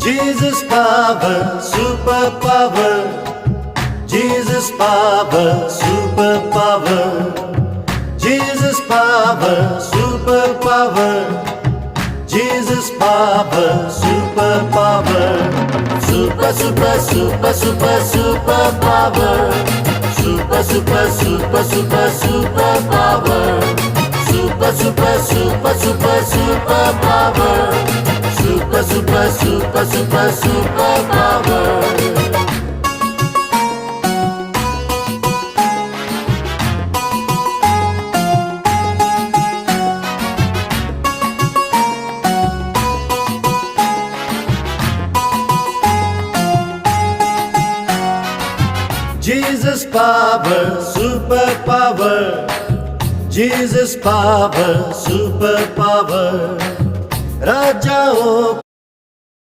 Jesus power, super power. Jesus power, super power. Jesus power, super power. Jesus power, super power. Super, super, super, super, super power. Super, super, super, super, super power. Super, super, super, super, super power. Super, super, super, super, super power. Jesus power, super power. Jesus power, super power. राजाओं